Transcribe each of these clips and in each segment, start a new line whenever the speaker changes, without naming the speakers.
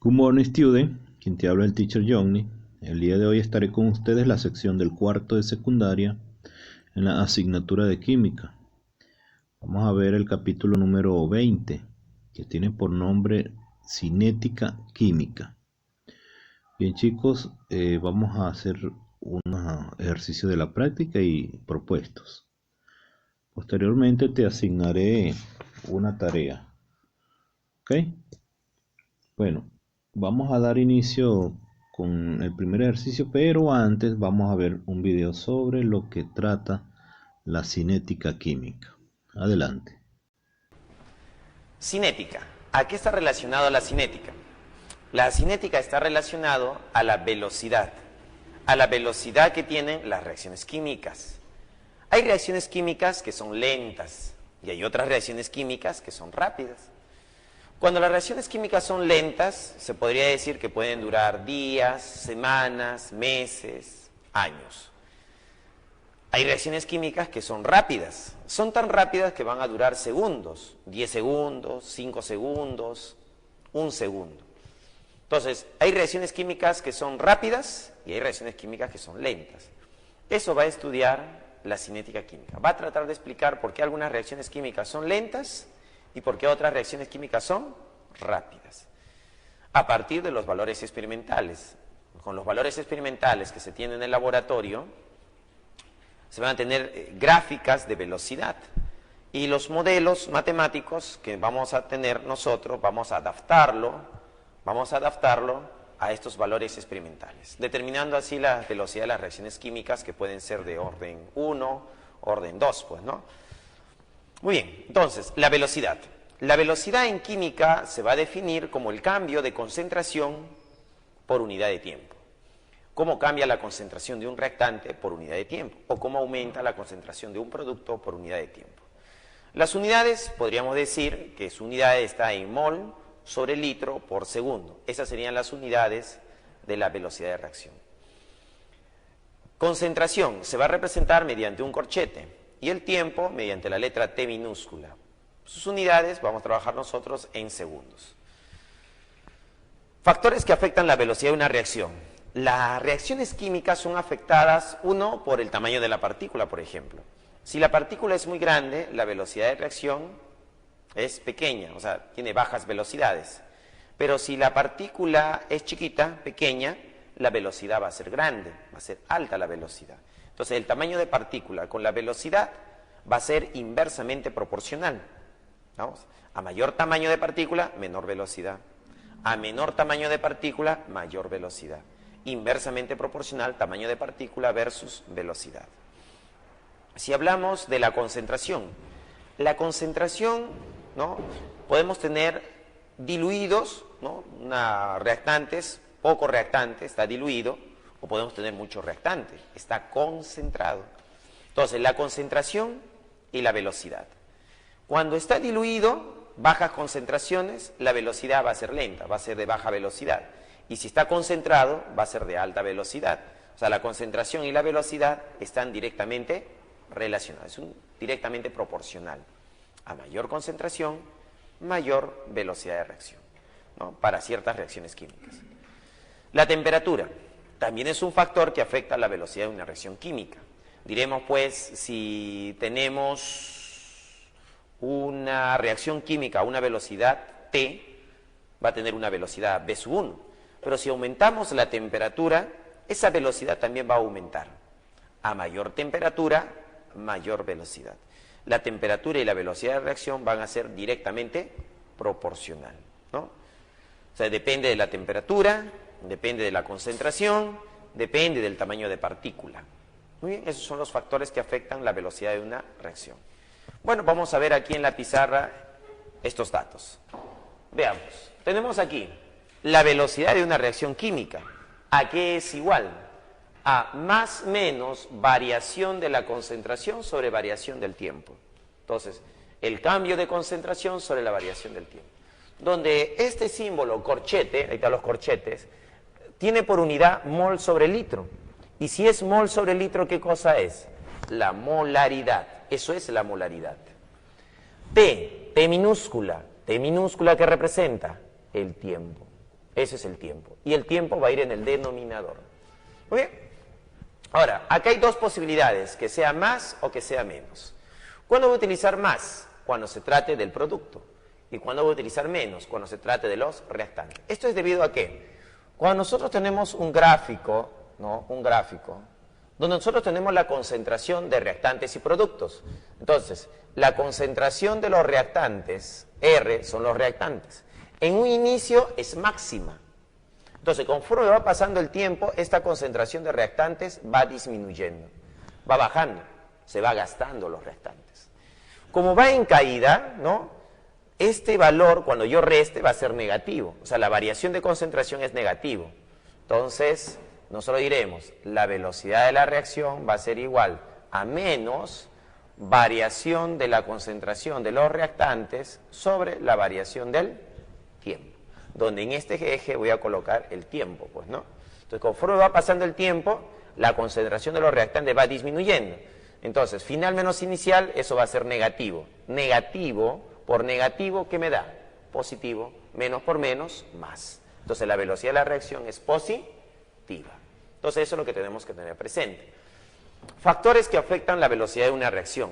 Good morning, student. Quien te habla el teacher Johnny. El día de hoy estaré con ustedes en la sección del cuarto de secundaria en la asignatura de química. Vamos a ver el capítulo número 20, que tiene por nombre cinética química. Bien, chicos, vamos a hacer unos ejercicios de la práctica y propuestos. Posteriormente te asignaré una tarea. ¿Ok? Bueno, vamos a dar inicio con el primer ejercicio, pero antes vamos a ver un video sobre lo que trata la cinética química. Adelante.
Cinética. ¿A qué está relacionado la cinética? La cinética está relacionado a la velocidad que tienen las reacciones químicas. Hay reacciones químicas que son lentas y hay otras reacciones químicas que son rápidas. Cuando las reacciones químicas son lentas, se podría decir que pueden durar días, semanas, meses, años. Hay reacciones químicas que son rápidas. Son tan rápidas que van a durar segundos, 10 segundos, 5 segundos, 1 segundo. Entonces, hay reacciones químicas que son rápidas y hay reacciones químicas que son lentas. Eso va a estudiar la cinética química. Va a tratar de explicar por qué algunas reacciones químicas son lentas y por qué otras reacciones químicas son rápidas. A partir de los valores experimentales. Con los valores experimentales que se tienen en el laboratorio, se van a tener gráficas de velocidad. Y los modelos matemáticos que vamos a tener nosotros, vamos a adaptarlo a estos valores experimentales, determinando así la velocidad de las reacciones químicas que pueden ser de orden 1, orden 2, pues, ¿no? Muy bien, entonces, la velocidad. La velocidad en química se va a definir como el cambio de concentración por unidad de tiempo. Cómo cambia la concentración de un reactante por unidad de tiempo, o cómo aumenta la concentración de un producto por unidad de tiempo. Las unidades, podríamos decir que su unidad está en mol sobre litro por segundo. Esas serían las unidades de la velocidad de reacción. Concentración se va a representar mediante un corchete y el tiempo mediante la letra T minúscula. Sus unidades vamos a trabajar nosotros en segundos. Factores que afectan la velocidad de una reacción. Las reacciones químicas son afectadas, uno, por el tamaño de la partícula, por ejemplo. Si la partícula es muy grande, la velocidad de reacción es pequeña, o sea, tiene bajas velocidades. Pero si la partícula es chiquita, pequeña, la velocidad va a ser grande, va a ser alta la velocidad. Entonces, el tamaño de partícula con la velocidad va a ser inversamente proporcional. ¿Vamos? A mayor tamaño de partícula, menor velocidad. A menor tamaño de partícula, mayor velocidad. Inversamente proporcional, tamaño de partícula versus velocidad. Si hablamos de la concentración, ¿no? Podemos tener diluidos, ¿no? Reactantes, poco reactante, está diluido, o podemos tener mucho reactante, está concentrado. Entonces, la concentración y la velocidad. Cuando está diluido, bajas concentraciones, la velocidad va a ser lenta, va a ser de baja velocidad. Y si está concentrado, va a ser de alta velocidad. O sea, la concentración y la velocidad están directamente relacionadas, son directamente proporcional. A mayor concentración, mayor velocidad de reacción, ¿no? Para ciertas reacciones químicas. La temperatura también es un factor que afecta la velocidad de una reacción química. Diremos, pues, si tenemos una reacción química a una velocidad T, va a tener una velocidad V sub 1. Pero si aumentamos la temperatura, esa velocidad también va a aumentar. A mayor temperatura, mayor velocidad. La temperatura y la velocidad de reacción van a ser directamente proporcional, ¿no? O sea, depende de la temperatura, depende de la concentración, depende del tamaño de partícula. Muy bien, esos son los factores que afectan la velocidad de una reacción. Bueno, vamos a ver aquí en la pizarra estos datos. Veamos, tenemos aquí la velocidad de una reacción química. ¿A qué es igual? A más menos variación de la concentración sobre variación del tiempo. Entonces, el cambio de concentración sobre la variación del tiempo. Donde este símbolo, corchete, ahí están los corchetes, tiene por unidad mol sobre litro. Y si es mol sobre litro, ¿qué cosa es? La molaridad. Eso es la molaridad. T minúscula, ¿qué representa? El tiempo. Ese es el tiempo. Y el tiempo va a ir en el denominador. Muy bien. Ahora, acá hay dos posibilidades, que sea más o que sea menos. ¿Cuándo voy a utilizar más? Cuando se trate del producto. ¿Y cuándo voy a utilizar menos? Cuando se trate de los reactantes. ¿Esto es debido a qué? Cuando nosotros tenemos un gráfico, ¿no? Un gráfico, donde nosotros tenemos la concentración de reactantes y productos. Entonces, la concentración de los reactantes, R, son los reactantes. En un inicio es máxima. Entonces, conforme va pasando el tiempo, esta concentración de reactantes va disminuyendo, va bajando, se va gastando los reactantes. Como va en caída, ¿no? Este valor, cuando yo reste, va a ser negativo. O sea, la variación de concentración es negativo. Entonces, nosotros diremos, la velocidad de la reacción va a ser igual a menos variación de la concentración de los reactantes sobre la variación del tiempo. Donde en este eje voy a colocar el tiempo, pues, ¿no? Entonces, conforme va pasando el tiempo, la concentración de los reactantes va disminuyendo. Entonces, final menos inicial, eso va a ser negativo. Negativo por negativo, ¿qué me da? Positivo. Menos por menos, más. Entonces, la velocidad de la reacción es positiva. Entonces, eso es lo que tenemos que tener presente. Factores que afectan la velocidad de una reacción.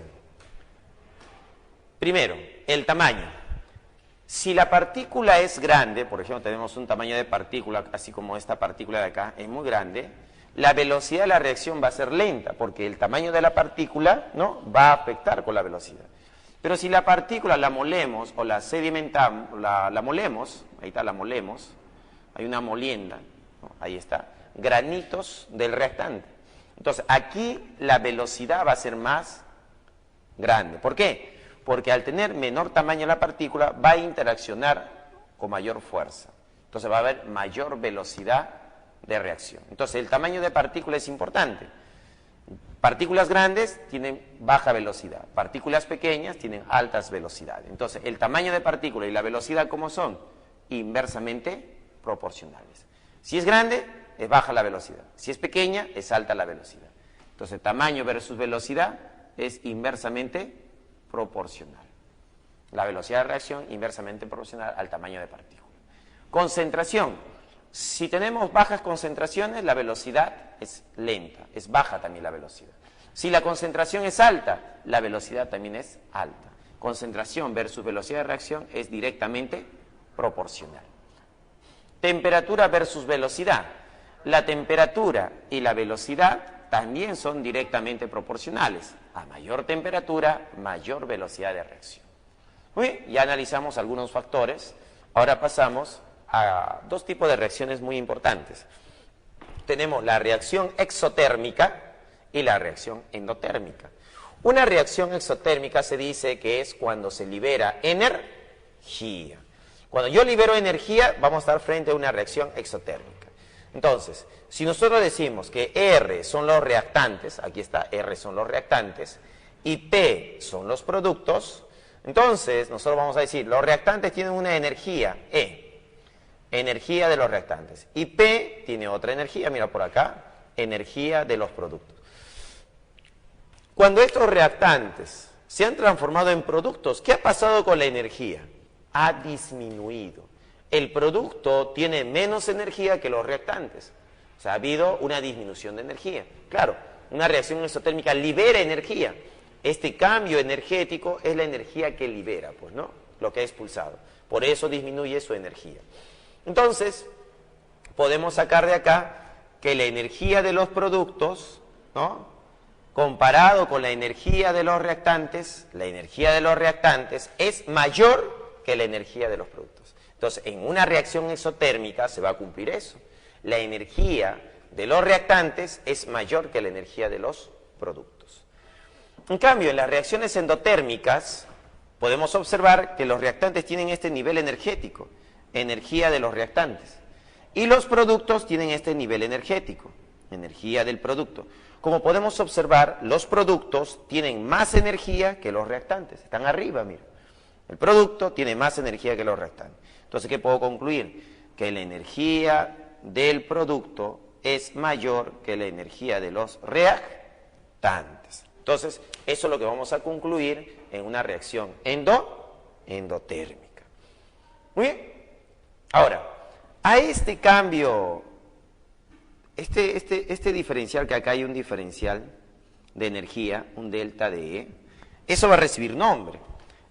Primero, el tamaño. Si la partícula es grande, por ejemplo, tenemos un tamaño de partícula, así como esta partícula de acá, es muy grande, la velocidad de la reacción va a ser lenta, porque el tamaño de la partícula, ¿no?, va a afectar con la velocidad. Pero si la partícula la molemos o la sedimentamos, la molemos, ahí está, la molemos, hay una molienda, ¿no?, ahí está, granitos del reactante. Entonces, aquí la velocidad va a ser más grande. ¿Por qué? Porque al tener menor tamaño la partícula, va a interaccionar con mayor fuerza. Entonces va a haber mayor velocidad de reacción. Entonces el tamaño de partícula es importante. Partículas grandes tienen baja velocidad, partículas pequeñas tienen altas velocidades. Entonces el tamaño de partícula y la velocidad, ¿cómo son? Inversamente proporcionales. Si es grande, es baja la velocidad. Si es pequeña, es alta la velocidad. Entonces tamaño versus velocidad es inversamente proporcional. La velocidad de reacción inversamente proporcional al tamaño de partícula. Concentración. Si tenemos bajas concentraciones, la velocidad es lenta, es baja también la velocidad. Si la concentración es alta, la velocidad también es alta. Concentración versus velocidad de reacción es directamente proporcional. Temperatura versus velocidad. La temperatura y la velocidad también son directamente proporcionales. A mayor temperatura, mayor velocidad de reacción. Muy bien, ya analizamos algunos factores. Ahora pasamos a dos tipos de reacciones muy importantes. Tenemos la reacción exotérmica y la reacción endotérmica. Una reacción exotérmica se dice que es cuando se libera energía. Cuando yo libero energía, vamos a estar frente a una reacción exotérmica. Entonces, si nosotros decimos que R son los reactantes, aquí está, R son los reactantes, y P son los productos, entonces nosotros vamos a decir, los reactantes tienen una energía, E, energía de los reactantes, y P tiene otra energía, mira por acá, energía de los productos. Cuando estos reactantes se han transformado en productos, ¿qué ha pasado con la energía? Ha disminuido. El producto tiene menos energía que los reactantes. O sea, ha habido una disminución de energía. Claro, una reacción exotérmica libera energía. Este cambio energético es la energía que libera, pues, ¿no?, lo que ha expulsado. Por eso disminuye su energía. Entonces, podemos sacar de acá que la energía de los productos, ¿no?, comparado con la energía de los reactantes, la energía de los reactantes es mayor que la energía de los productos. Entonces, en una reacción exotérmica se va a cumplir eso. La energía de los reactantes es mayor que la energía de los productos. En cambio, en las reacciones endotérmicas, podemos observar que los reactantes tienen este nivel energético, energía de los reactantes, y los productos tienen este nivel energético, energía del producto. Como podemos observar, los productos tienen más energía que los reactantes, están arriba, mira. El producto tiene más energía que los reactantes. Entonces, ¿qué puedo concluir? Que la energía del producto es mayor que la energía de los reactantes. Entonces, eso es lo que vamos a concluir en una reacción endotérmica. Muy bien. Ahora, A este cambio, este diferencial, que acá hay un diferencial de energía, un delta de E, eso va a recibir nombre.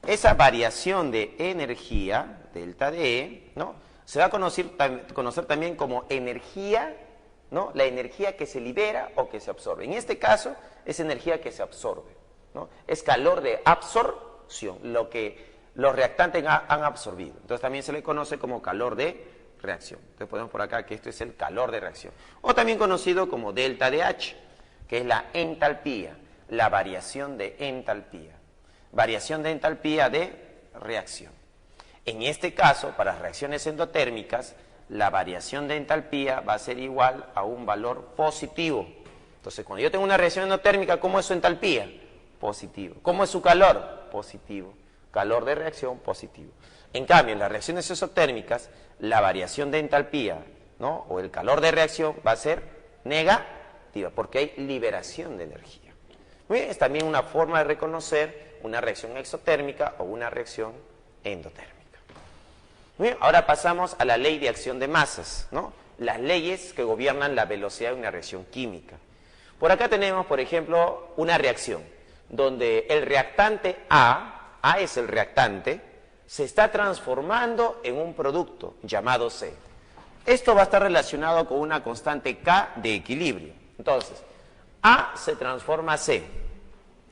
Esa variación de energía, delta de E, ¿no?, se va a conocer también como energía, ¿no?, la energía que se libera o que se absorbe. En este caso, es energía que se absorbe, ¿no? Es calor de absorción, lo que los reactantes han absorbido. Entonces también se le conoce como calor de reacción. Entonces ponemos por acá que esto es el calor de reacción. O también conocido como delta de H, que es la entalpía, la variación de entalpía. Variación de entalpía de reacción. En este caso, para las reacciones endotérmicas, la variación de entalpía va a ser igual a un valor positivo. Entonces, cuando yo tengo una reacción endotérmica, ¿cómo es su entalpía? Positivo. ¿Cómo es su calor? Positivo. Calor de reacción, positivo. En cambio, en las reacciones exotérmicas, la variación de entalpía, ¿no?, o el calor de reacción va a ser negativa, porque hay liberación de energía. Muy bien, es también una forma de reconocer una reacción exotérmica o una reacción endotérmica. Muy bien, ahora pasamos a la ley de acción de masas, ¿no?, las leyes que gobiernan la velocidad de una reacción química. Por acá tenemos, por ejemplo, una reacción donde el reactante A es el reactante, se está transformando en un producto llamado C. Esto va a estar relacionado con una constante K de equilibrio. Entonces, A se transforma a C,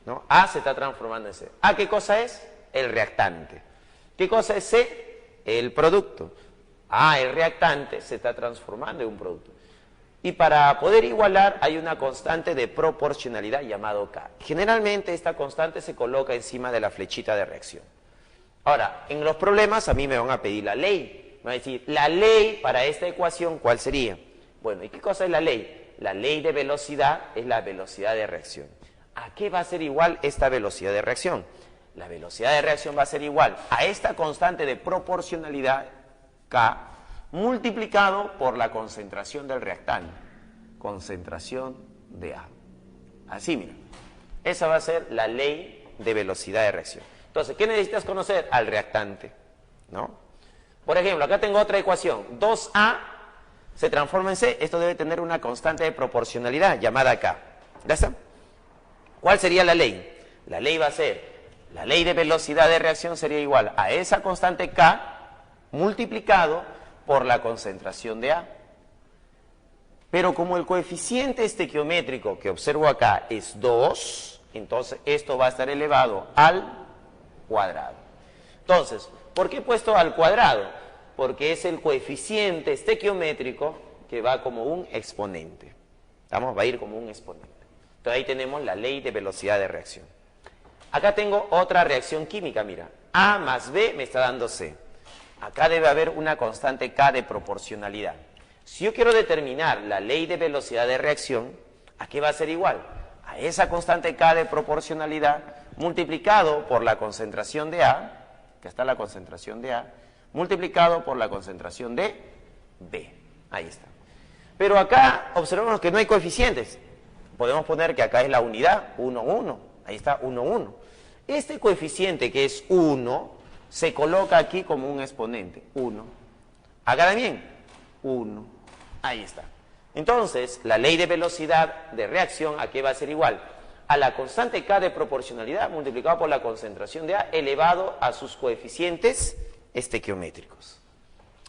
¿no? A se está transformando en C. ¿A qué cosa es? El reactante. ¿Qué cosa es C? El producto. A, el reactante, se está transformando en un producto. Y para poder igualar hay una constante de proporcionalidad llamado K. Generalmente esta constante se coloca encima de la flechita de reacción. Ahora, en los problemas a mí me van a pedir la ley. Me van a decir, la ley para esta ecuación, ¿cuál sería? Bueno, ¿y qué cosa es la ley? La ley de velocidad es la velocidad de reacción. ¿A qué va a ser igual esta velocidad de reacción? La velocidad de reacción va a ser igual a esta constante de proporcionalidad K multiplicado por la concentración del reactante. Concentración de A. Así, mira. Esa va a ser la ley de velocidad de reacción. Entonces, ¿qué necesitas conocer? Al reactante, ¿no? Por ejemplo, acá tengo otra ecuación. 2A se transforma en C. Esto debe tener una constante de proporcionalidad llamada K. ¿Ya está? ¿Cuál sería la ley? La ley va a ser, la ley de velocidad de reacción sería igual a esa constante K multiplicado por la concentración de A. Pero como el coeficiente estequiométrico que observo acá es 2, entonces esto va a estar elevado al cuadrado. Entonces, ¿por qué he puesto al cuadrado? Porque es el coeficiente estequiométrico que va como un exponente. ¿Estamos? Va a ir como un exponente. Entonces ahí tenemos la ley de velocidad de reacción. Acá tengo otra reacción química, mira. A más B me está dando C. Acá debe haber una constante K de proporcionalidad. Si yo quiero determinar la ley de velocidad de reacción, ¿a qué va a ser igual? A esa constante K de proporcionalidad multiplicado por la concentración de A, que está la concentración de A, multiplicado por la concentración de B. Ahí está. Pero acá observamos que no hay coeficientes. Podemos poner que acá es la unidad, 1, 1. Ahí está, 1, 1. Este coeficiente que es 1 se coloca aquí como un exponente, 1. Hagan bien, 1. Ahí está. Entonces, la ley de velocidad de reacción, ¿a qué va a ser igual? A la constante K de proporcionalidad multiplicado por la concentración de A elevado a sus coeficientes estequiométricos.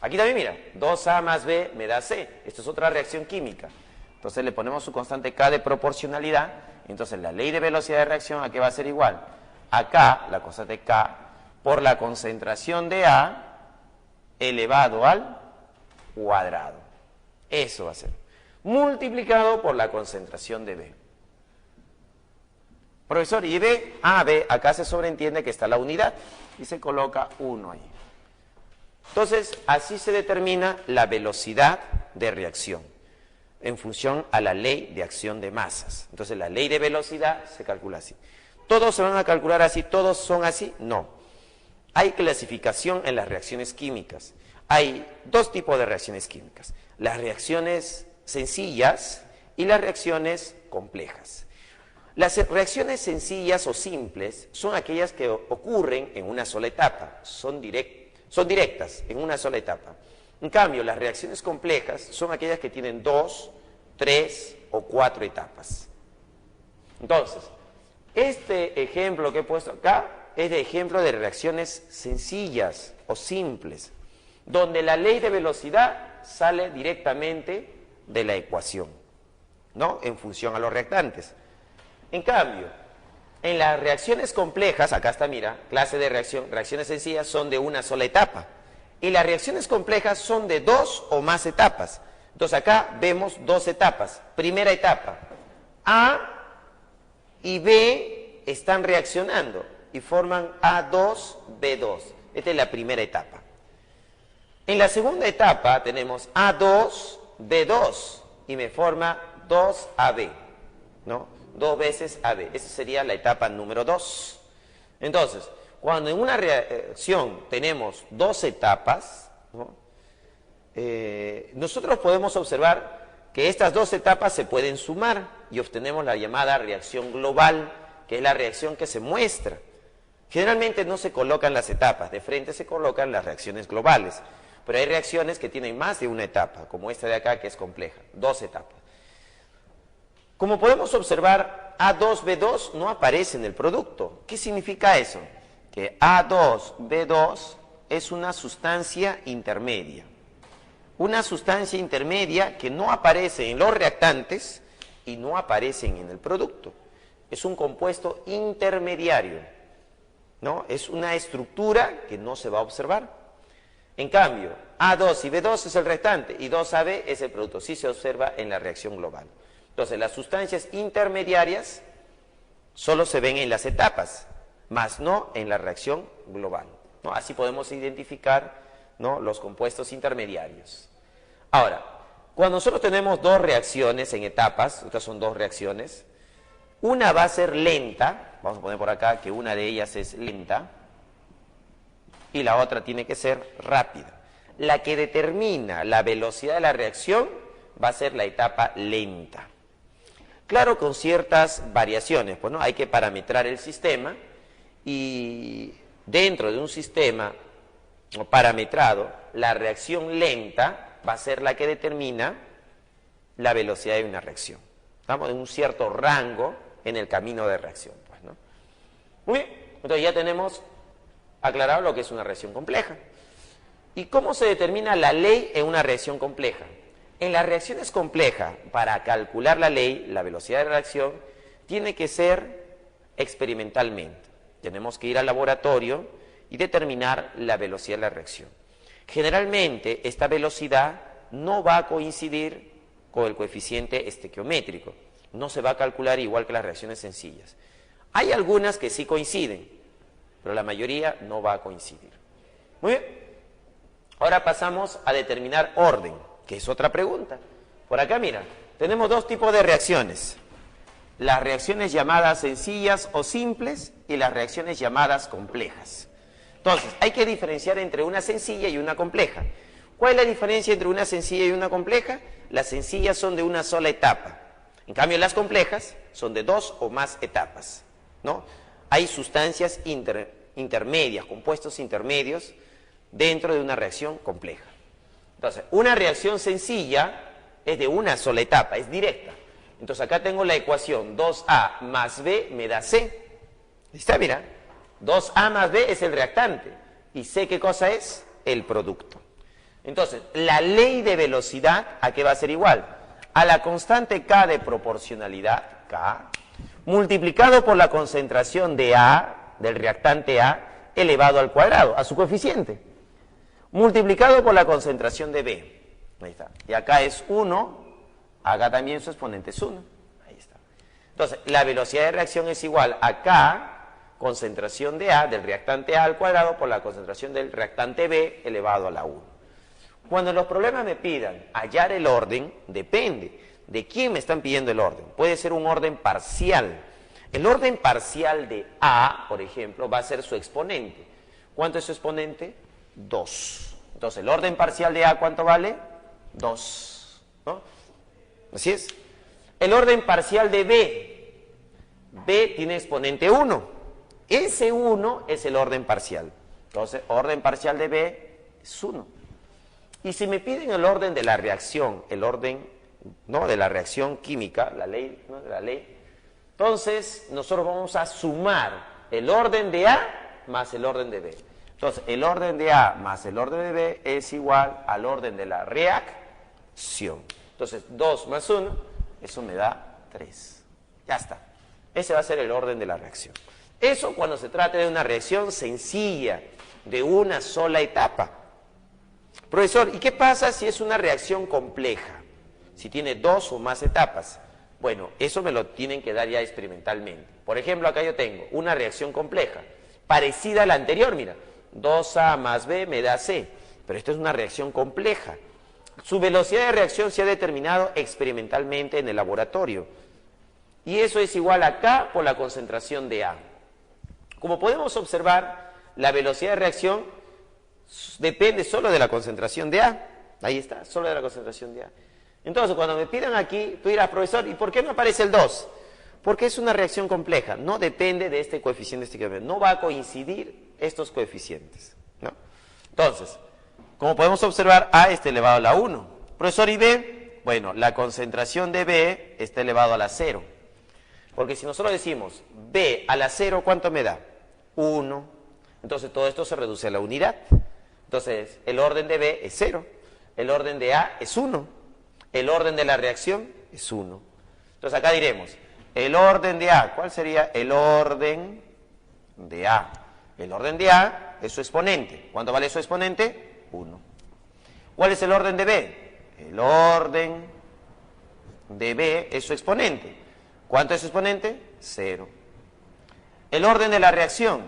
Aquí también, mira, 2A más B me da C. Esto es otra reacción química. Entonces le ponemos su constante K de proporcionalidad. Entonces la ley de velocidad de reacción, ¿a qué va a ser igual? Acá, la constante K por la concentración de A elevado al cuadrado. Eso va a ser. Multiplicado por la concentración de B. Profesor, ¿y B? B, acá se sobreentiende que está la unidad y se coloca 1 ahí. Entonces, así se determina la velocidad de reacción en función a la ley de acción de masas. Entonces, la ley de velocidad se calcula así. ¿Todos se van a calcular así? ¿Todos son así? No. Hay clasificación en las reacciones químicas. Hay dos tipos de reacciones químicas. Las reacciones sencillas y las reacciones complejas. Las reacciones sencillas o simples son aquellas que ocurren en una sola etapa, son directas en una sola etapa. En cambio, las reacciones complejas son aquellas que tienen 2, 3 o 4 etapas. Entonces, este ejemplo que he puesto acá es de ejemplo de reacciones sencillas o simples, donde la ley de velocidad sale directamente de la ecuación, ¿no? En función a los reactantes. En cambio, en las reacciones complejas, acá está, mira, clase de reacción, reacciones sencillas son de una sola etapa. Y las reacciones complejas son de 2 o más etapas. Entonces acá vemos 2 etapas. Primera etapa, A y B están reaccionando y forman A2B2. Esta es la primera etapa. En la segunda etapa tenemos A2B2 y me forma 2AB, ¿no? 2 veces AB. Esa sería la etapa número 2. Entonces, cuando en una reacción tenemos 2 etapas, ¿no? Nosotros podemos observar que estas 2 etapas se pueden sumar y obtenemos la llamada reacción global, que es la reacción que se muestra. Generalmente no se colocan las etapas, de frente se colocan las reacciones globales, pero hay reacciones que tienen más de una etapa, como esta de acá que es compleja, 2 etapas. Como podemos observar, A2B2 no aparece en el producto. ¿Qué significa eso? Que A2B2 es una sustancia intermedia. Una sustancia intermedia que no aparece en los reactantes y no aparecen en el producto. Es un compuesto intermediario, ¿no? Es una estructura que no se va a observar. En cambio, A2 y B2 es el reactante y 2AB es el producto. Sí se observa en la reacción global. Entonces, las sustancias intermediarias solo se ven en las etapas, más no en la reacción global, ¿no? Así podemos identificar, ¿no?, los compuestos intermediarios. Ahora, cuando nosotros tenemos 2 reacciones en etapas, estas son 2 reacciones, una va a ser lenta, vamos a poner por acá que una de ellas es lenta, y la otra tiene que ser rápida. La que determina la velocidad de la reacción va a ser la etapa lenta. Claro, con ciertas variaciones, pues, ¿no? Hay que parametrar el sistema y dentro de un sistema parametrado, la reacción lenta va a ser la que determina la velocidad de una reacción. Estamos en un cierto rango en el camino de reacción, pues, ¿no? Muy bien, entonces ya tenemos aclarado lo que es una reacción compleja. ¿Y cómo se determina la ley en una reacción compleja? En las reacciones complejas, para calcular la ley, la velocidad de reacción, tiene que ser experimentalmente. Tenemos que ir al laboratorio y determinar la velocidad de la reacción. Generalmente, esta velocidad no va a coincidir con el coeficiente estequiométrico. No se va a calcular igual que las reacciones sencillas. Hay algunas que sí coinciden, pero la mayoría no va a coincidir. Muy bien. Ahora pasamos a determinar orden, que es otra pregunta. Por acá, mira, tenemos 2 tipos de reacciones. Las reacciones llamadas sencillas o simples y las reacciones llamadas complejas. Entonces, hay que diferenciar entre una sencilla y una compleja. ¿Cuál es la diferencia entre una sencilla y una compleja? Las sencillas son de una sola etapa. En cambio, las complejas son de 2 o más etapas, ¿no? Hay sustancias intermedias, compuestos intermedios dentro de una reacción compleja. Entonces, una reacción sencilla es de una sola etapa, es directa. Entonces, acá tengo la ecuación 2A más B me da C. Ahí está, mira. 2A más B es el reactante. ¿Y C qué cosa es? El producto. Entonces, la ley de velocidad, ¿a qué va a ser igual? A la constante K de proporcionalidad, K, multiplicado por la concentración de A, del reactante A, elevado al cuadrado, a su coeficiente, multiplicado por la concentración de B. Ahí está. Y acá es 1, acá también su exponente es 1. Ahí está. Entonces, la velocidad de reacción es igual a K, concentración de A, del reactante A al cuadrado, por la concentración del reactante B elevado a la 1. Cuando los problemas me pidan hallar el orden, depende de quién me están pidiendo el orden. Puede ser un orden parcial. El orden parcial de A, por ejemplo, va a ser su exponente. ¿Cuánto es su exponente? 2. Entonces, el orden parcial de A, ¿cuánto vale? 2. ¿No? Así es. El orden parcial de B. B tiene exponente 1. Ese 1 es el orden parcial. Entonces, orden parcial de B es 1. Y si me piden el orden de la reacción, el orden, ¿no?, de la reacción química, la ley, ¿no?, de la ley, entonces nosotros vamos a sumar el orden de A más el orden de B. Entonces, el orden de A más el orden de B es igual al orden de la reacción. Entonces, 2 más 1, eso me da 3. Ya está. Ese va a ser el orden de la reacción. Eso cuando se trate de una reacción sencilla, de una sola etapa. Profesor, ¿y qué pasa si es una reacción compleja? Si tiene 2 o más etapas. Bueno, eso me lo tienen que dar ya experimentalmente. Por ejemplo, acá yo tengo una reacción compleja, parecida a la anterior, mira. 2A más B me da C, pero esto es una reacción compleja. Su velocidad de reacción se ha determinado experimentalmente en el laboratorio. Y eso es igual a K por la concentración de A. Como podemos observar, la velocidad de reacción depende solo de la concentración de A. Ahí está, solo de la concentración de A. Entonces, cuando me pidan aquí, tú dirás, profesor, ¿y por qué no aparece el 2? Porque es una reacción compleja, no depende de este coeficiente, no va a coincidir estos coeficientes, ¿no? Entonces, como podemos observar, A está elevado a la 1. Profesor, ¿y B? Bueno, la concentración de B está elevado a la 0. Porque si nosotros decimos B a la 0, ¿cuánto me da? 1. Entonces, todo esto se reduce a la unidad. Entonces, el orden de B es 0. El orden de A es 1. El orden de la reacción es 1. Entonces, acá diremos, el orden de A, ¿cuál sería el orden de A? El orden de A es su exponente. ¿Cuánto vale su exponente? 1. ¿Cuál es el orden de B? El orden de B es su exponente. ¿Cuánto es su exponente? 0. El orden de la reacción.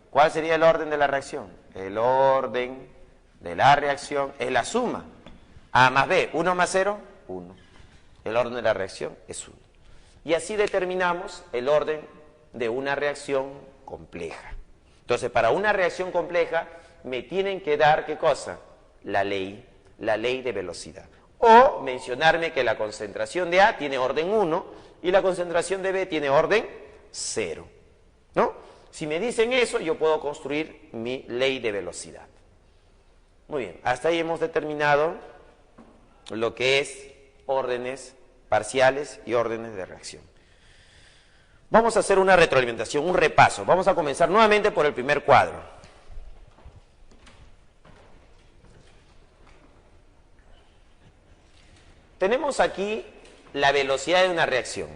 ¿Cuál sería el orden de la reacción? El orden de la reacción es la suma. A más B, 1 más 0, 1. El orden de la reacción es 1. Y así determinamos el orden de una reacción compleja. Entonces, para una reacción compleja me tienen que dar, ¿qué cosa? La ley de velocidad. O mencionarme que la concentración de A tiene orden 1 y la concentración de B tiene orden 0. ¿No? Si me dicen eso, yo puedo construir mi ley de velocidad. Muy bien, hasta ahí hemos determinado lo que es órdenes parciales y órdenes de reacción. Vamos a hacer una retroalimentación, un repaso. Vamos a comenzar nuevamente por el primer cuadro. Tenemos aquí la velocidad de una reacción.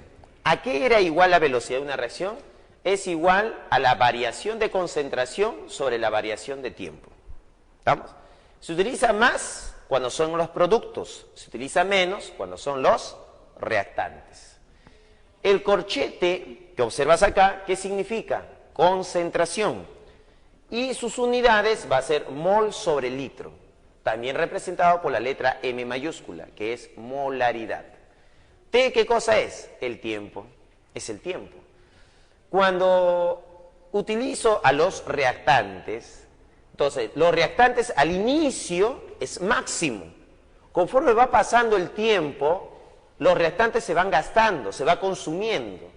¿A qué era igual la velocidad de una reacción? Es igual a la variación de concentración sobre la variación de tiempo. ¿Estamos? Se utiliza más cuando son los productos, se utiliza menos cuando son los reactantes. El corchete que observas acá, ¿qué significa? Concentración. Y sus unidades va a ser mol sobre litro, también representado por la letra M mayúscula, que es molaridad. T, ¿qué cosa es? El tiempo, es el tiempo. Cuando utilizo a los reactantes, entonces los reactantes al inicio es máximo. Conforme va pasando el tiempo, los reactantes se van gastando, se va consumiendo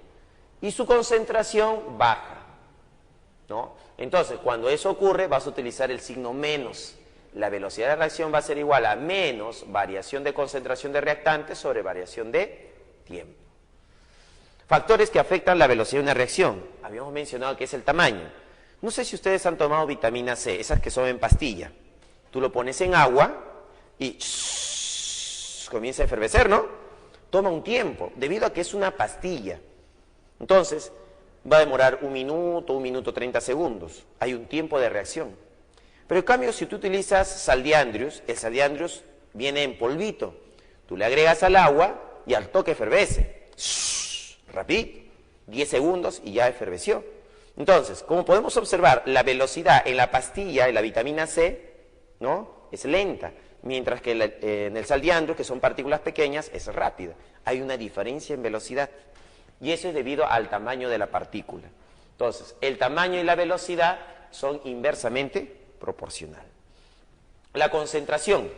y su concentración baja, ¿no? Entonces, cuando eso ocurre, vas a utilizar el signo menos. La velocidad de reacción va a ser igual a menos variación de concentración de reactantes sobre variación de tiempo. Factores que afectan la velocidad de una reacción. Habíamos mencionado que es el tamaño. No sé si ustedes han tomado vitamina C, esas que son en pastilla. Tú lo pones en agua y comienza a efervecer, ¿no? Toma un tiempo, debido a que es una pastilla. Entonces, va a demorar 1 minuto 30 segundos. Hay un tiempo de reacción. Pero en cambio, si tú utilizas sal de Andrews, el sal de Andrews viene en polvito. Tú le agregas al agua y al toque efervece. Rapidito, 10 segundos y ya eferveció. Entonces, como podemos observar, la velocidad en la pastilla, en la vitamina C, ¿no?, es lenta. Mientras que en el sal de Andrews, que son partículas pequeñas, es rápida. Hay una diferencia en velocidad. Y eso es debido al tamaño de la partícula. Entonces, el tamaño y la velocidad son inversamente proporcional. La concentración.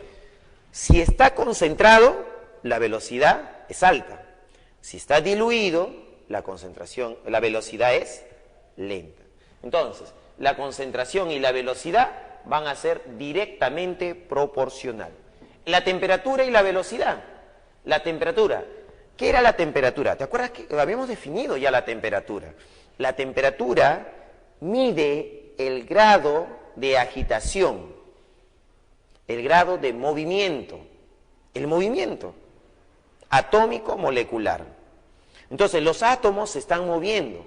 Si está concentrado, la velocidad es alta. Si está diluido, la velocidad es lenta. Entonces, la concentración y la velocidad van a ser directamente proporcional. la temperatura y la velocidad. La temperatura. ¿Qué era la temperatura? ¿Te acuerdas que habíamos definido ya la temperatura? La temperatura mide el grado de agitación, el grado de movimiento, el movimiento atómico molecular. Entonces, los átomos se están moviendo.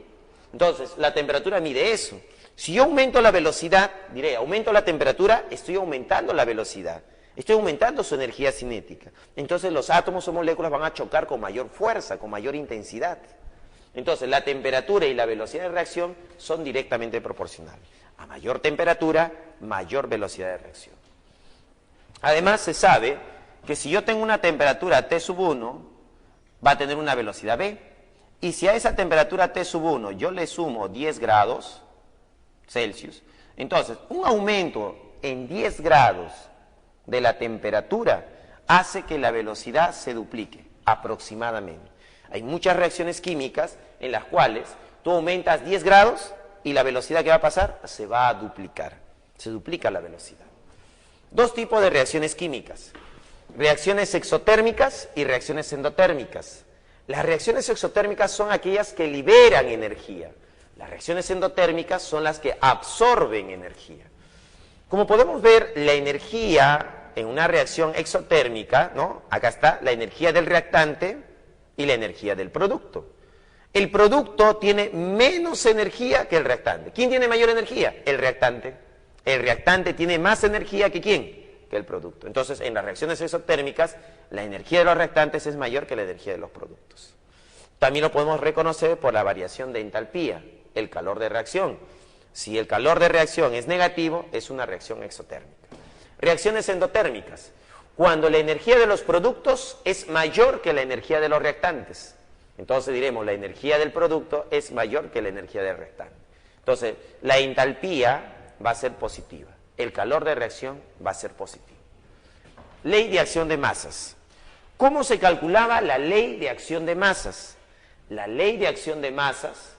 Entonces, la temperatura mide eso. Si yo aumento la velocidad, diré, aumento la temperatura, estoy aumentando la velocidad. Estoy aumentando su energía cinética. Entonces, los átomos o moléculas van a chocar con mayor fuerza, con mayor intensidad. Entonces, la temperatura y la velocidad de reacción son directamente proporcionales. A mayor temperatura, mayor velocidad de reacción. Además, se sabe que si yo tengo una temperatura T⁻₁, va a tener una velocidad V. Y si a esa temperatura T⁻₁ yo le sumo 10 grados Celsius, entonces un aumento en 10 grados de la temperatura hace que la velocidad se duplique aproximadamente. Hay muchas reacciones químicas en las cuales tú aumentas 10 grados y la velocidad que va a pasar se va a duplicar. Se duplica la velocidad. Dos tipos de reacciones químicas. Reacciones exotérmicas y reacciones endotérmicas. Las reacciones exotérmicas son aquellas que liberan energía. Las reacciones endotérmicas son las que absorben energía. Como podemos ver, la energía en una reacción exotérmica, ¿no? Acá está la energía del reactante y la energía del producto. El producto tiene menos energía que el reactante. ¿Quién tiene mayor energía? El reactante. El reactante tiene más energía que ¿quién? Que el producto. Entonces, en las reacciones exotérmicas, la energía de los reactantes es mayor que la energía de los productos. También lo podemos reconocer por la variación de entalpía, el calor de reacción. Si el calor de reacción es negativo, es una reacción exotérmica. Reacciones endotérmicas. Cuando la energía de los productos es mayor que la energía de los reactantes. Entonces diremos, la energía del producto es mayor que la energía del reactante. Entonces, la entalpía va a ser positiva. El calor de reacción va a ser positivo. Ley de acción de masas. ¿Cómo se calculaba la ley de acción de masas? La ley de acción de masas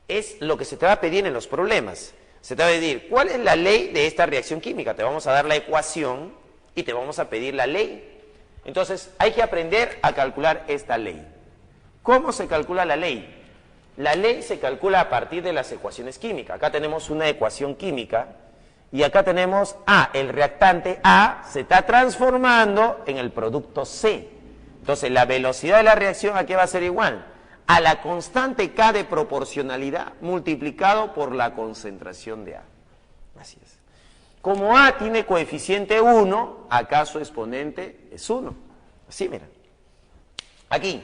es lo que se te va a pedir en los problemas. Se te va a pedir, ¿cuál es la ley de esta reacción química? Te vamos a dar la ecuación y te vamos a pedir la ley. Entonces, hay que aprender a calcular esta ley. ¿Cómo se calcula la ley? La ley se calcula a partir de las ecuaciones químicas. Acá tenemos una ecuación química y acá tenemos A, el reactante A se está transformando en el producto C. Entonces, la velocidad de la reacción aquí va a ser igual a la constante K de proporcionalidad multiplicado por la concentración de A. Así es. Como A tiene coeficiente 1, acá su exponente es 1. Así, mira. Aquí,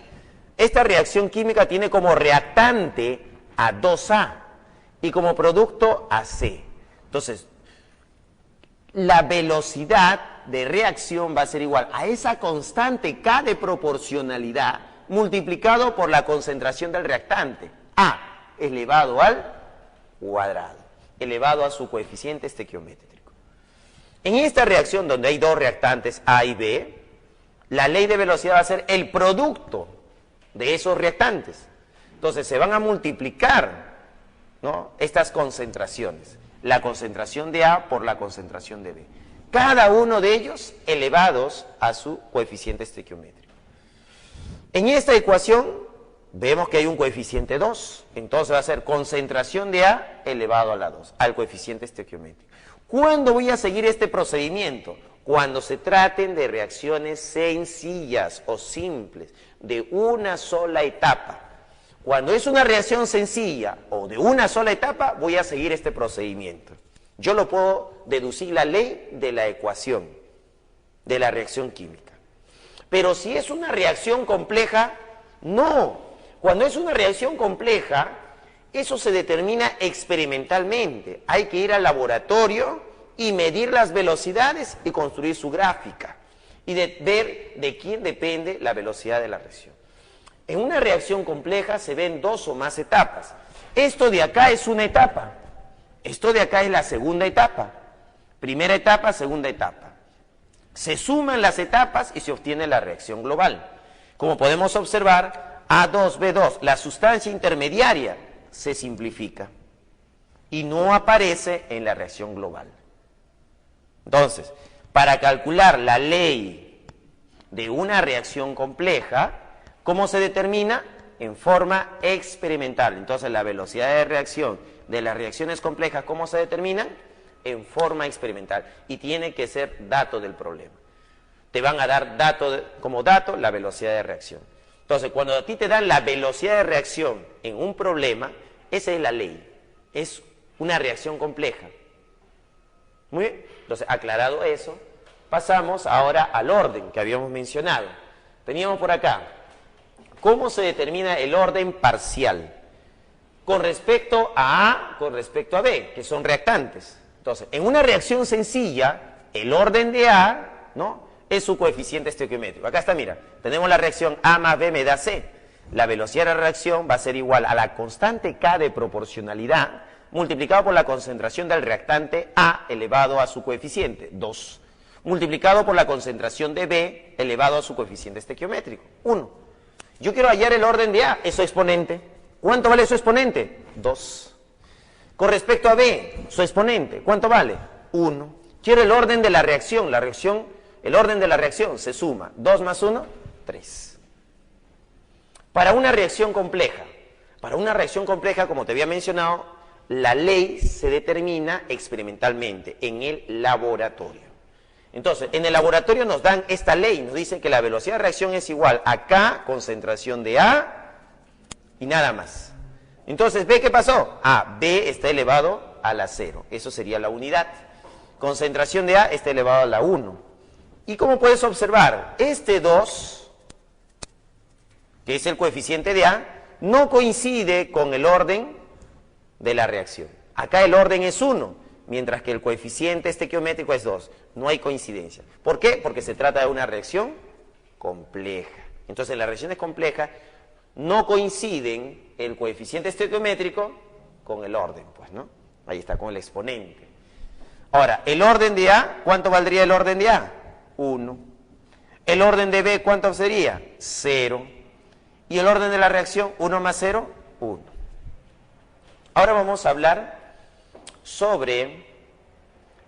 esta reacción química tiene como reactante a 2A y como producto a C. Entonces, la velocidad de reacción va a ser igual a esa constante K de proporcionalidad multiplicado por la concentración del reactante, A elevado al cuadrado, elevado a su coeficiente estequiométrico. En esta reacción donde hay dos reactantes A y B, la ley de velocidad va a ser el producto de esos reactantes. Entonces se van a multiplicar, ¿no?, estas concentraciones, la concentración de A por la concentración de B. Cada uno de ellos elevados a su coeficiente estequiométrico. En esta ecuación vemos que hay un coeficiente 2, entonces va a ser concentración de A elevado a la 2, al coeficiente estequiométrico. ¿Cuándo voy a seguir este procedimiento? Cuando se traten de reacciones sencillas o simples, de una sola etapa. Cuando es una reacción sencilla o de una sola etapa, voy a seguir este procedimiento. Yo lo puedo deducir la ley de la ecuación de la reacción química. Pero si es una reacción compleja, no. Cuando es una reacción compleja, eso se determina experimentalmente. Hay que ir al laboratorio y medir las velocidades y construir su gráfica. Y ver de quién depende la velocidad de la reacción. En una reacción compleja se ven dos o más etapas. Esto de acá es una etapa. Esto de acá es la segunda etapa. Primera etapa, segunda etapa. Se suman las etapas y se obtiene la reacción global. Como podemos observar, A2B2, la sustancia intermediaria, se simplifica y no aparece en la reacción global. Entonces, Para calcular la ley de una reacción compleja, ¿cómo se determina? En forma experimental. Entonces, la velocidad de reacción de las reacciones complejas, ¿cómo se determinan? En forma experimental. Y tiene que ser dato del problema. Te van a dar como dato la velocidad de reacción. Entonces, cuando a ti te dan la velocidad de reacción en un problema, esa es la ley. Es una reacción compleja. Muy bien. Entonces, aclarado eso, pasamos ahora al orden que habíamos mencionado. Teníamos por acá, ¿cómo se determina el orden parcial? Con respecto a A, con respecto a B, que son reactantes. Entonces, en una reacción sencilla, el orden de A, ¿no?, es su coeficiente estequiométrico. Acá está, mira, tenemos la reacción A más B me da C. La velocidad de la reacción va a ser igual a la constante K de proporcionalidad multiplicado por la concentración del reactante A elevado a su coeficiente, 2, multiplicado por la concentración de B elevado a su coeficiente estequiométrico, 1. Yo quiero hallar el orden de A, es su exponente. ¿Cuánto vale su exponente? 2. Con respecto a B, su exponente, ¿cuánto vale? 1. Quiero el orden de la reacción, el orden de la reacción se suma, 2 más 1, 3. Para una reacción compleja, como te había mencionado, la ley se determina experimentalmente en el laboratorio. Entonces, en el laboratorio nos dan esta ley, nos dice que la velocidad de reacción es igual a K, concentración de A, y nada más. Entonces, ¿B qué pasó? B está elevado a la 0, eso sería la unidad. Concentración de A está elevado a la 1. Y como puedes observar, este 2, que es el coeficiente de A, no coincide con el orden de la reacción. Acá el orden es 1, mientras que el coeficiente estequiométrico es 2. No hay coincidencia. ¿Por qué? Porque se trata de una reacción compleja. Entonces, en las reacciones complejas no coinciden el coeficiente estequiométrico con el orden, pues, ¿no? Ahí está, con el exponente. Ahora, el orden de A, ¿cuánto valdría el orden de A? 1. El orden de B, ¿cuánto sería? 0. Y el orden de la reacción, 1 más 0, 1. Ahora vamos a hablar sobre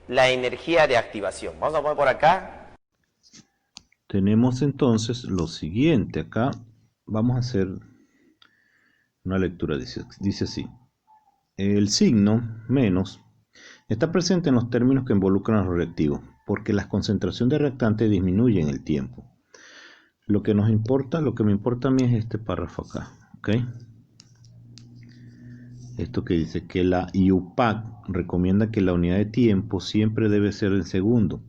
la energía de activación. Vamos a poner por acá.
Tenemos entonces lo siguiente. Acá vamos a hacer una lectura. Dice así. El signo menos está presente en los términos que involucran a los reactivos, porque la concentración de reactante disminuye en el tiempo. Lo que me importa a mí es este párrafo acá, ¿ok? Esto que dice que la IUPAC recomienda que la unidad de tiempo siempre debe ser en segundo.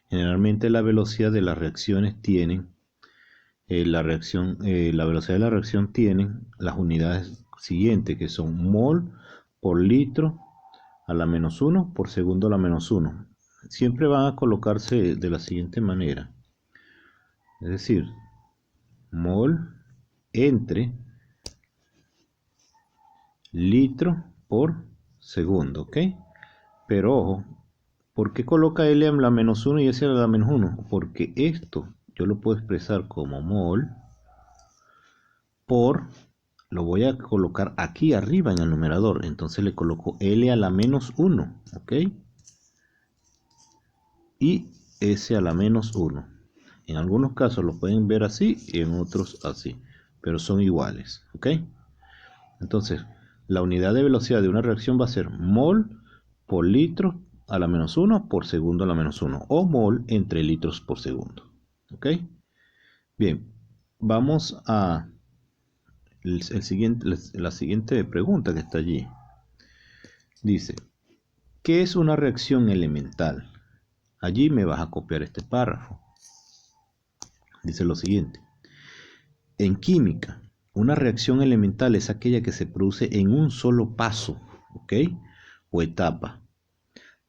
Generalmente la velocidad de las reacciones tienen la velocidad de la reacción tienen las unidades siguientes, que son mol por litro a la menos 1 por segundo a la menos 1. Siempre van a colocarse de la siguiente manera. Es decir, mol entre litro por segundo, ¿ok? Pero ojo, ¿por qué coloca L a la menos 1 y S a la menos 1? Porque esto yo lo puedo expresar como mol lo voy a colocar aquí arriba en el numerador, entonces le coloco L a la menos 1, ¿ok? Y S a la menos 1. En algunos casos lo pueden ver así y en otros así, pero son iguales, ¿ok? Entonces, la unidad de velocidad de una reacción va a ser mol por litro a la menos 1 por segundo a la menos 1, o mol entre litros por segundo, ¿ok? Bien, vamos a la siguiente pregunta que está allí. Dice, ¿qué es una reacción elemental? Allí me vas a copiar este párrafo. Dice lo siguiente. En química, una reacción elemental es aquella que se produce en un solo paso, ¿ok? O etapa.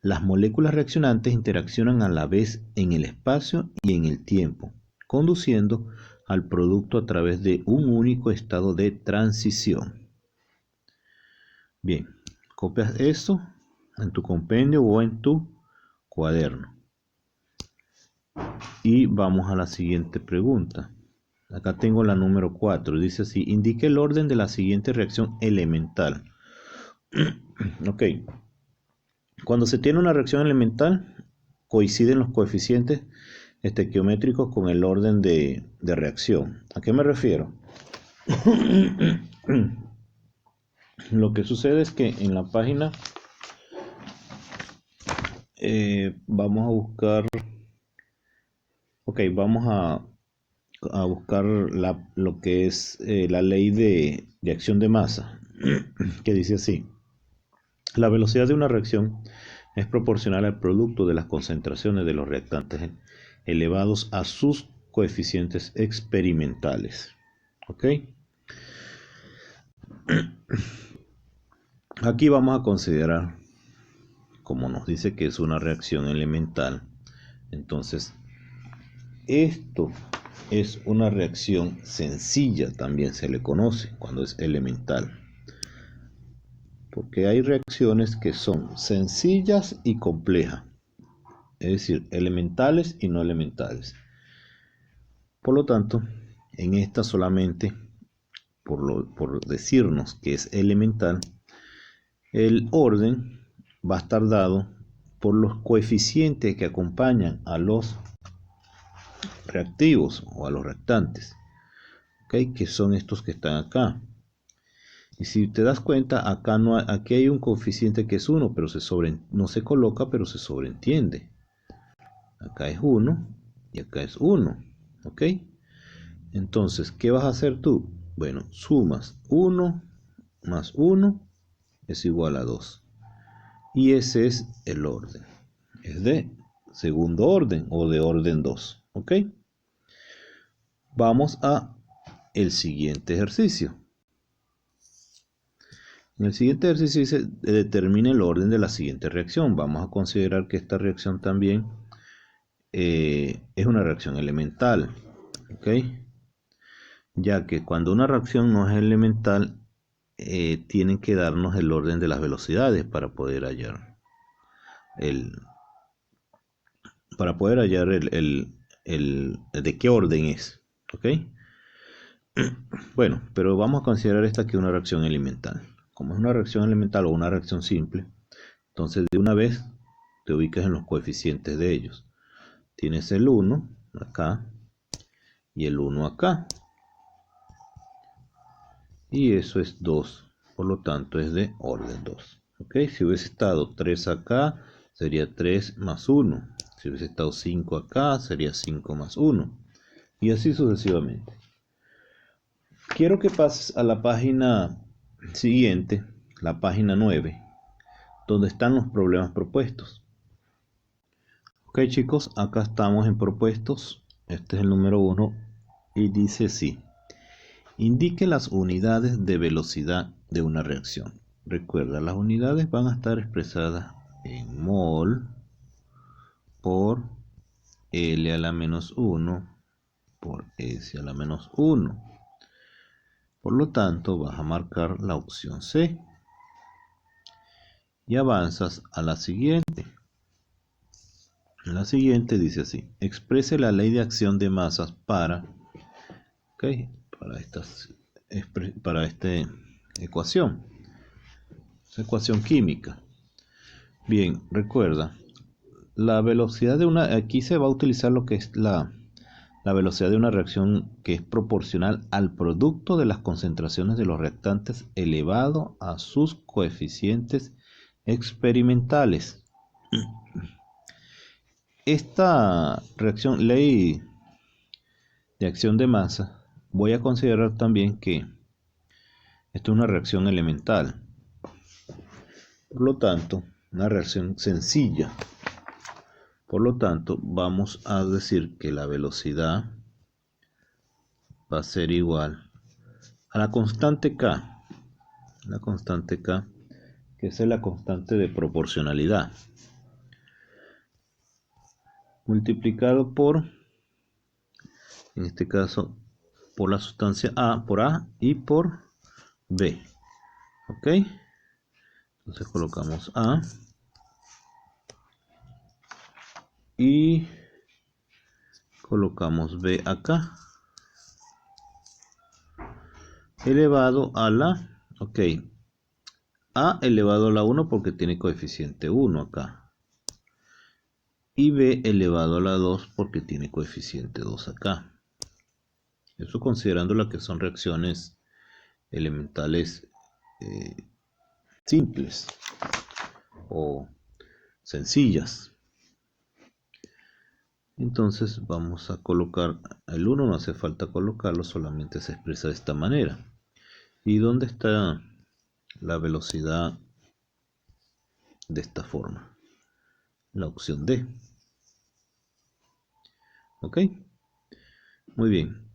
Las moléculas reaccionantes interaccionan a la vez en el espacio y en el tiempo, conduciendo al producto a través de un único estado de transición. Bien, copias esto en tu compendio o en tu cuaderno. Y vamos a la siguiente pregunta. Acá tengo la número 4. Dice así, indique el orden de la siguiente reacción elemental. Ok. Cuando se tiene una reacción elemental, coinciden los coeficientes estequiométricos con el orden de reacción. ¿A qué me refiero? Lo que sucede es que en la página vamos a buscar, vamos a buscar lo que es la ley de acción de masa, que dice así: la velocidad de una reacción es proporcional al producto de las concentraciones de los reactantes elevados a sus coeficientes experimentales. ¿Ok? Aquí vamos a considerar, como nos dice que es una reacción elemental, entonces esto es una reacción sencilla, también se le conoce cuando es elemental. Porque hay reacciones que son sencillas y complejas, es decir, elementales y no elementales. Por lo tanto, en esta solamente, por decirnos que es elemental, el orden va a estar dado por los coeficientes que acompañan a los reactivos o a los reactantes, ¿okay? Que son estos que están acá. Y si te das cuenta, acá aquí hay un coeficiente que es 1, pero no se coloca, pero se sobreentiende. Acá es 1 y acá es 1. ¿Ok? Entonces, ¿qué vas a hacer tú? Bueno, sumas 1 más 1 es igual a 2. Y ese es el orden. Es de segundo orden o de orden 2. ¿Ok? Vamos a el siguiente ejercicio. En el siguiente ejercicio dice: determine el orden de la siguiente reacción. Vamos a considerar que esta reacción también es una reacción elemental. ¿Ok? Ya que cuando una reacción no es elemental, tienen que darnos el orden de las velocidades para poder hallar de qué orden es. ¿Ok? Bueno, pero vamos a considerar esta que es una reacción elemental. Como es una reacción elemental o una reacción simple, entonces de una vez te ubicas en los coeficientes de ellos. Tienes el 1 acá y el 1 acá. Y eso es 2. Por lo tanto es de orden 2. ¿Ok? Si hubiese estado 3 acá, sería 3 más 1. Si hubiese estado 5 acá, sería 5 más 1. Y así sucesivamente. Quiero que pases a la página siguiente, la página 9, donde están los problemas propuestos. Ok, chicos, acá estamos en propuestos. Este es el número 1 y dice así: indique las unidades de velocidad de una reacción. Recuerda, las unidades van a estar expresadas en mol por L a la menos 1 por S a la menos 1. Por lo tanto, vas a marcar la opción C. Y avanzas a la siguiente. La siguiente dice así: exprese la ley de acción de masas para esta ecuación. Esta ecuación química. Bien, recuerda, la velocidad de aquí se va a utilizar lo que es la velocidad de una reacción, que es proporcional al producto de las concentraciones de los reactantes elevado a sus coeficientes experimentales. Esta reacción, ley de acción de masa, voy a considerar también que esto es una reacción elemental. Por lo tanto, una reacción sencilla. Por lo tanto, vamos a decir que la velocidad va a ser igual a la constante K. La constante K, que es la constante de proporcionalidad, multiplicado por, en este caso, por la sustancia A, por A y por B. ¿Ok? Entonces colocamos A y colocamos B acá, elevado a la, A elevado a la 1 porque tiene coeficiente 1 acá. y b elevado a la 2 porque tiene coeficiente 2 acá. Eso considerando las que son reacciones elementales simples o sencillas. Entonces vamos a colocar el 1, no hace falta colocarlo, solamente se expresa de esta manera. ¿Y dónde está la velocidad de esta forma? La opción D. ¿Ok? Muy bien.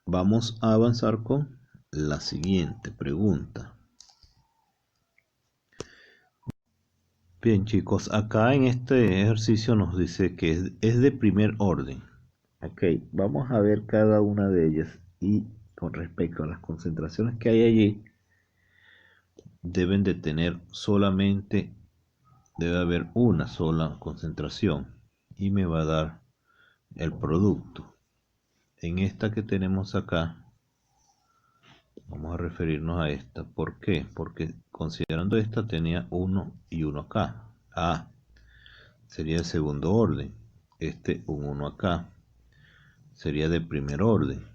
Vamos a avanzar con la siguiente pregunta. Bien, chicos, acá en este ejercicio nos dice que es de primer orden. Ok, vamos a ver cada una de ellas y con respecto a las concentraciones que hay allí, deben de tener solamente, debe haber una sola concentración y me va a dar el producto. En esta que tenemos acá, vamos a referirnos a esta. ¿Por qué? Porque considerando esta tenía 1 y 1 acá. A sería de segundo orden. Un 1 acá sería de primer orden.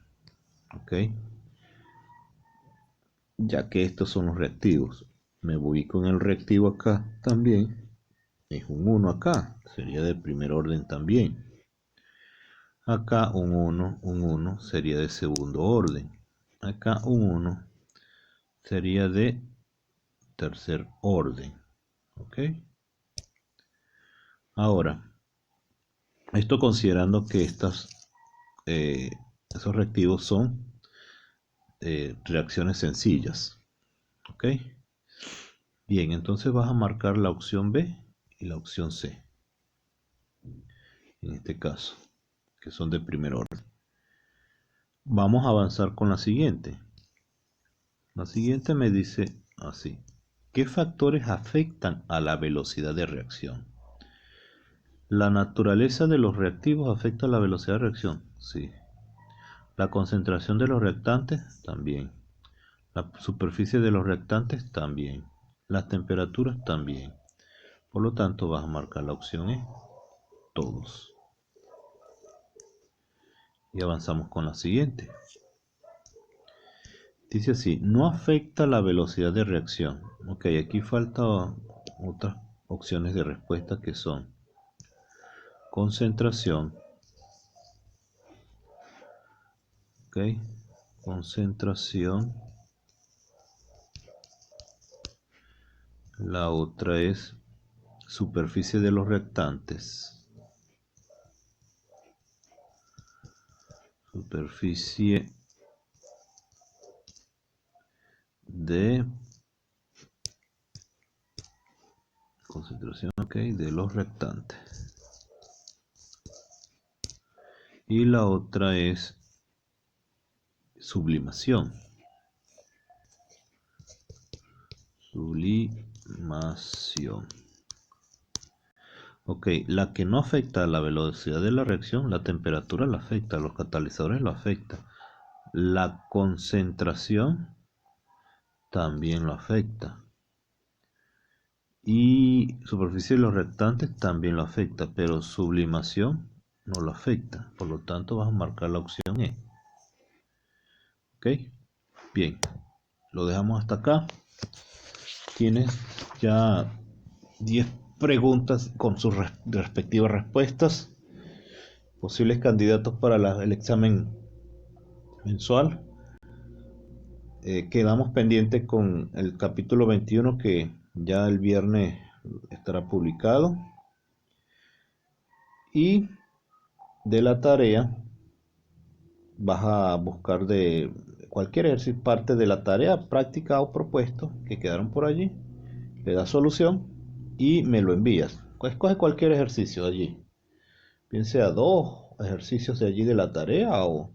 ¿Ok? Ya que estos son los reactivos. Me voy con el reactivo acá también. Es un 1 acá. Sería de primer orden también. Acá un 1 sería de segundo orden. Acá un 1 sería de tercer orden. ¿Ok? Ahora, esto considerando que esos reactivos son reacciones sencillas. ¿Ok? Bien, entonces vas a marcar la opción B y la opción C. En este caso, que son de primer orden. Vamos a avanzar con la siguiente. La siguiente me dice así. ¿Qué factores afectan a la velocidad de reacción? ¿La naturaleza de los reactivos afecta a la velocidad de reacción? Sí. ¿La concentración de los reactantes? También. ¿La superficie de los reactantes? También. ¿Las temperaturas? También. Por lo tanto, vas a marcar la opción E. Todos. Y avanzamos con la siguiente. Dice así, no afecta la velocidad de reacción. Ok, aquí faltan otras opciones de respuesta que son concentración. Ok, concentración. La otra es superficie de los reactantes. Superficie de concentración, ok, de los reactantes. Y la otra es sublimación. Sublimación. Ok, la que no afecta a la velocidad de la reacción, la temperatura la afecta, los catalizadores lo afecta. La concentración también lo afecta. Y superficie de los reactantes también lo afecta, pero sublimación no lo afecta. Por lo tanto, vas a marcar la opción E. Ok, bien, lo dejamos hasta acá. Tienes ya 10 preguntas con sus respectivas respuestas. Posibles candidatos para el examen mensual. Quedamos pendientes con el capítulo 21 que ya el viernes estará publicado. Y de la tarea vas a buscar de cualquier ejercicio, parte de la tarea práctica o propuesto que quedaron por allí. Le das solución y me lo envías. Escoge cualquier ejercicio de allí. Bien sea 2 ejercicios de allí de la tarea o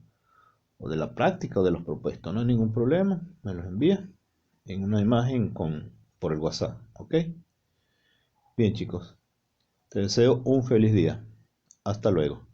de la práctica o de los propuestos. No hay ningún problema. Me los envías en una imagen por el WhatsApp. ¿Ok? Bien, chicos. Te deseo un feliz día. Hasta luego.